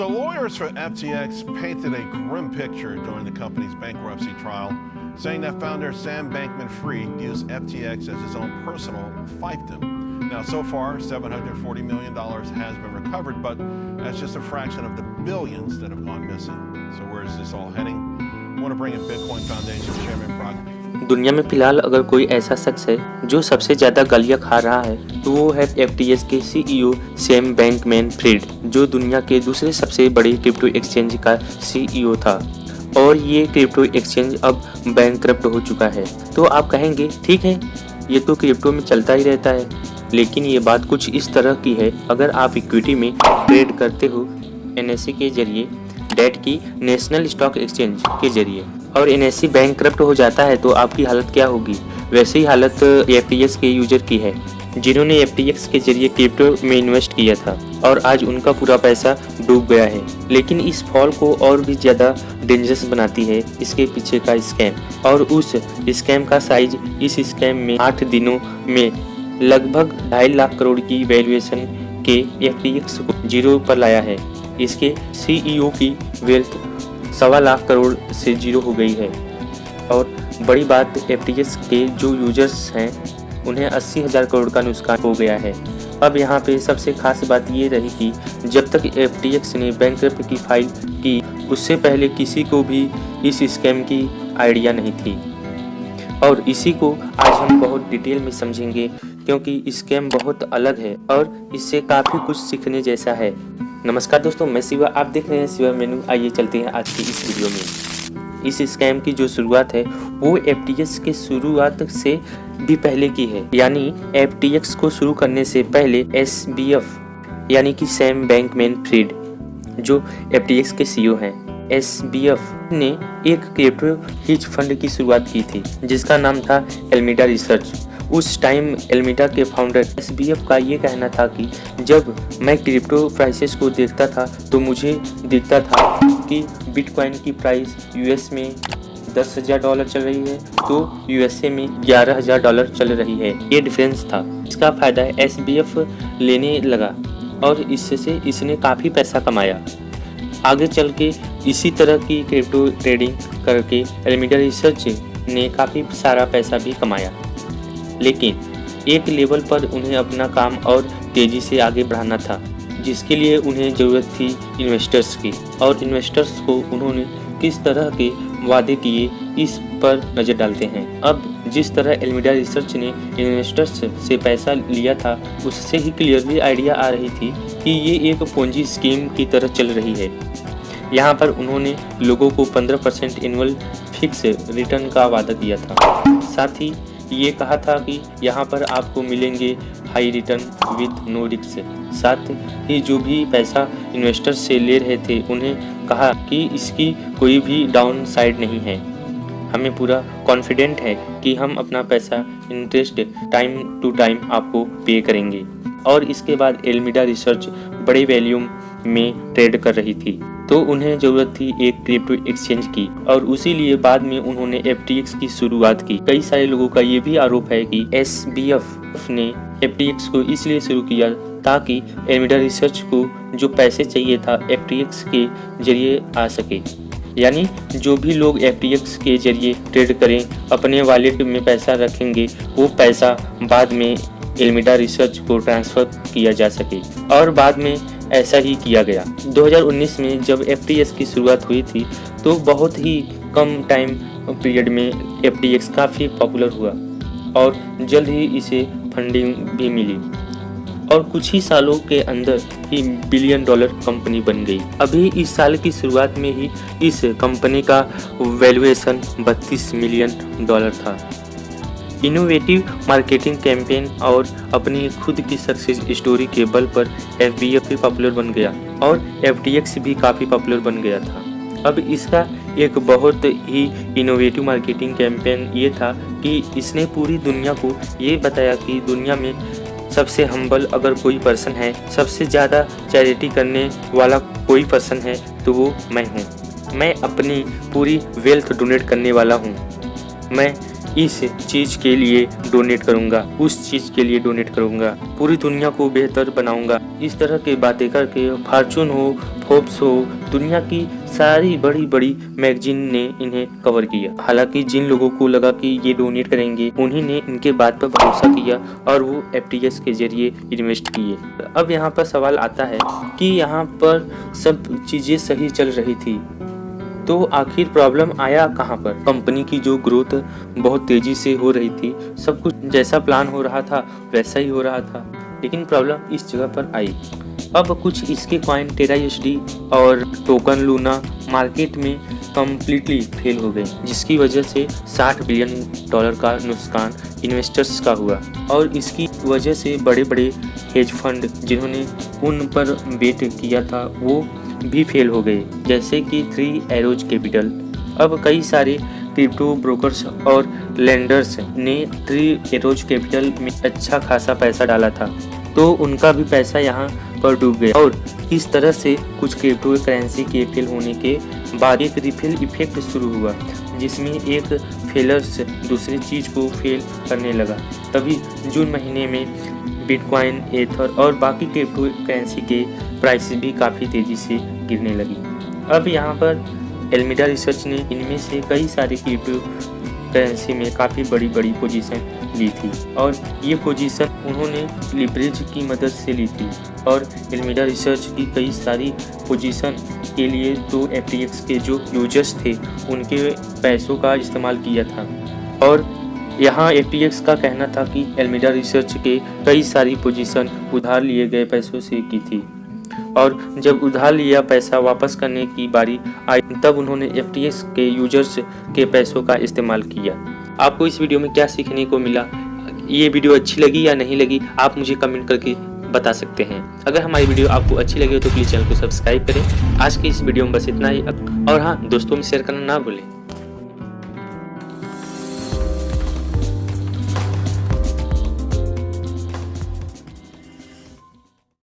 So lawyers for FTX painted a grim picture during the company's bankruptcy trial, saying that founder Sam Bankman-Fried used FTX as his own personal fiefdom. Now, so far, $740 million has been recovered, but that's just a fraction of the billions that have gone missing. So where is this all heading? I want to bring in Bitcoin Foundation Chairman Parag. दुनिया में फिलहाल अगर कोई ऐसा शख्स है जो सबसे ज़्यादा गालियाँ खा रहा है तो वो है FTX के CEO सैम बैंकमैन-फ्रिड, जो दुनिया के दूसरे सबसे बड़े क्रिप्टो एक्सचेंज का CEO था और ये क्रिप्टो एक्सचेंज अब बैंकरप्ट हो चुका है। तो आप कहेंगे ठीक है, ये तो क्रिप्टो में चलता ही रहता है, लेकिन ये बात कुछ इस तरह की है। अगर आप इक्विटी में ट्रेड करते हो NSE के जरिए, डेट की नेशनल स्टॉक एक्सचेंज के जरिए, और NSE बैंकरप्ट हो जाता है तो आपकी हालत क्या होगी? वैसे ही हालत FTX के यूजर की है, जिन्होंने FTX के जरिए क्रिप्टो में इन्वेस्ट किया था और आज उनका पूरा पैसा डूब गया है। लेकिन इस फॉल को और भी ज़्यादा डेंजरस बनाती है इसके पीछे का स्कैम, और उस स्कैम का साइज इस स्कैम में 8 दिनों में लगभग 2.5 लाख करोड़ की वैल्यूएशन के FTX को जीरो पर लाया है। इसके CEO की वेल्थ 1.25 लाख करोड़ से जीरो हो गई है। और बड़ी बात, FTX के जो यूजर्स हैं उन्हें 80,000 करोड़ का नुकसान हो गया है। अब यहाँ पे सबसे खास बात ये रही कि जब तक FTX ने बैंकरप्ट की फाइल की, उससे पहले किसी को भी इस स्कैम की आइडिया नहीं थी, और इसी को आज हम बहुत डिटेल में समझेंगे क्योंकि स्कैम बहुत अलग है और इससे काफ़ी कुछ सीखने जैसा है। नमस्कार दोस्तों, मैं शिवा, आप देख रहे हैं शिवा मेनू। आइए चलते हैं आज की इस वीडियो में। इस स्कैम की जो शुरुआत है वो FTX के शुरुआत से भी पहले की है, यानी FTX को शुरू करने से पहले SBF यानी कि सैम बैंकमैन-फ्रिड, जो FTX के CEO हैं, SBF ने एक क्रिप्टो हेज फंड की शुरुआत की थी जिसका नाम था एल्मिडा रिसर्च। उस टाइम एल्मिडा के फाउंडर SBF का ये कहना था कि जब मैं क्रिप्टो प्राइसेस को देखता था तो मुझे दिखता था कि बिटकॉइन की प्राइस US में $10,000 चल रही है तो USA में $11,000 चल रही है। ये डिफरेंस था। इसका फ़ायदा SBF लेने लगा और इससे इसने काफ़ी पैसा कमाया। आगे चल के इसी तरह की क्रिप्टो ट्रेडिंग करके एल्मिडा रिसर्च ने काफ़ी सारा पैसा भी कमाया, लेकिन एक लेवल पर उन्हें अपना काम और तेज़ी से आगे बढ़ाना था, जिसके लिए उन्हें ज़रूरत थी इन्वेस्टर्स की, और इन्वेस्टर्स को उन्होंने किस तरह के वादे किए इस पर नज़र डालते हैं। अब जिस तरह एल्मिडा रिसर्च ने इन्वेस्टर्स से पैसा लिया था उससे ही क्लियरली आइडिया आ रही थी कि ये एक पोंजी स्कीम की तरह चल रही है। यहाँ पर उन्होंने लोगों को 15% एनुअल फिक्स रिटर्न का वादा किया था। साथ ही ये कहा था कि यहाँ पर आपको मिलेंगे high return with no risk. साथ ही जो भी पैसा इन्वेस्टर्स से ले रहे थे उन्हें कहा कि इसकी कोई भी डाउन साइड नहीं है, हमें पूरा कॉन्फिडेंट है कि हम अपना पैसा इंटरेस्ट टाइम टू टाइम आपको पे करेंगे। और इसके बाद एल्मिडा रिसर्च बड़े वॉल्यूम में ट्रेड कर रही थी तो उन्हें ज़रूरत थी एक क्रिप्टो एक्सचेंज की, और उसी लिए बाद में उन्होंने FTX की शुरुआत की। कई सारे लोगों का ये भी आरोप है कि SBF ने FTX को इसलिए शुरू किया ताकि एल्मिडा रिसर्च को जो पैसे चाहिए था FTX के जरिए आ सके, यानी जो भी लोग FTX के जरिए ट्रेड करें अपने वॉलेट में पैसा रखेंगे, वो पैसा बाद में एल्मिडा रिसर्च को ट्रांसफ़र किया जा सके, और बाद में ऐसा ही किया गया। 2019 में जब FTX की शुरुआत हुई थी तो बहुत ही कम टाइम पीरियड में FTX काफ़ी पॉपुलर हुआ और जल्द ही इसे फंडिंग भी मिली, और कुछ ही सालों के अंदर ही $1 बिलियन कंपनी बन गई। अभी इस साल की शुरुआत में ही इस कंपनी का वैल्यूएशन $32 मिलियन था। इनोवेटिव मार्केटिंग कैंपेन और अपनी खुद की सक्सेस स्टोरी के बल पर SBF भी पॉपुलर बन गया और FTX भी काफ़ी पॉपुलर बन गया था। अब इसका एक बहुत ही इनोवेटिव मार्केटिंग कैंपेन ये था कि इसने पूरी दुनिया को ये बताया कि दुनिया में सबसे हम्बल अगर कोई पर्सन है, सबसे ज़्यादा चैरिटी करने वाला कोई पर्सन है तो वो मैं हूँ। मैं अपनी पूरी वेल्थ डोनेट करने वाला हूँ। मैं इस चीज़ के लिए डोनेट करूँगा, उस चीज़ के लिए डोनेट करूँगा, पूरी दुनिया को बेहतर बनाऊँगा। इस तरह की बातें करके फॉर्च्यून हो, फोर्ब्स हो, दुनिया की सारी बड़ी बड़ी मैगजीन ने इन्हें कवर किया। हालांकि जिन लोगों को लगा कि ये डोनेट करेंगे उन्हीं ने इनके बात पर भरोसा किया और वो FTX के जरिए इन्वेस्ट किए। अब यहाँ पर सवाल आता है कि यहाँ पर सब चीज़ें सही चल रही थी तो आखिर प्रॉब्लम आया कहाँ पर। कंपनी की जो ग्रोथ बहुत तेज़ी से हो रही थी, सब कुछ जैसा प्लान हो रहा था वैसा ही हो रहा था, लेकिन प्रॉब्लम इस जगह पर आई। अब कुछ इसके कॉइन टेरा USD और टोकन लूना मार्केट में कम्प्लीटली फेल हो गए, जिसकी वजह से $60 बिलियन का नुकसान इन्वेस्टर्स का हुआ और इसकी वजह से बड़े बड़े हेज फंड जिन्होंने उन पर बेट किया था वो भी फेल हो गए, जैसे कि 3 एरोज कैपिटल। अब कई सारे क्रिप्टो ब्रोकर्स और लेंडर्स ने 3 एरोज कैपिटल में अच्छा खासा पैसा डाला था तो उनका भी पैसा यहाँ पर डूब गया और इस तरह से कुछ क्रिप्टो करेंसी के फेल होने के बाद एक रिफिल इफेक्ट शुरू हुआ, जिसमें एक फेलर्स दूसरी चीज़ को फेल करने लगा। तभी जून महीने में बिटकॉइन, एथर और बाकी क्रिप्टो करेंसी के प्राइस भी काफ़ी तेज़ी से गिरने लगी। अब यहाँ पर एल्मिडा रिसर्च ने इनमें से कई सारे क्रिप्टो करेंसी में काफ़ी बड़ी बड़ी पोजीशन ली थी और ये पोजीशन उन्होंने लिवरेज की मदद से ली थी और एल्मिडा रिसर्च की कई सारी पोजीशन के लिए तो FTX के जो यूजर्स थे उनके पैसों का इस्तेमाल किया था और यहाँ FTX का कहना था कि एल्मिडा रिसर्च के कई सारी पोजीशन उधार लिए गए पैसों से की थी और जब उधार लिया पैसा वापस करने की बारी आई तब उन्होंने FTX के यूजर्स के पैसों का इस्तेमाल किया। आपको इस वीडियो में क्या सीखने को मिला, ये वीडियो अच्छी लगी या नहीं लगी, आप मुझे कमेंट करके बता सकते हैं। अगर हमारी वीडियो आपको अच्छी लगी हो तो प्लीज़ चैनल को सब्सक्राइब करें। आज की इस वीडियो में बस इतना ही और हाँ, दोस्तों में शेयर करना ना भूलें।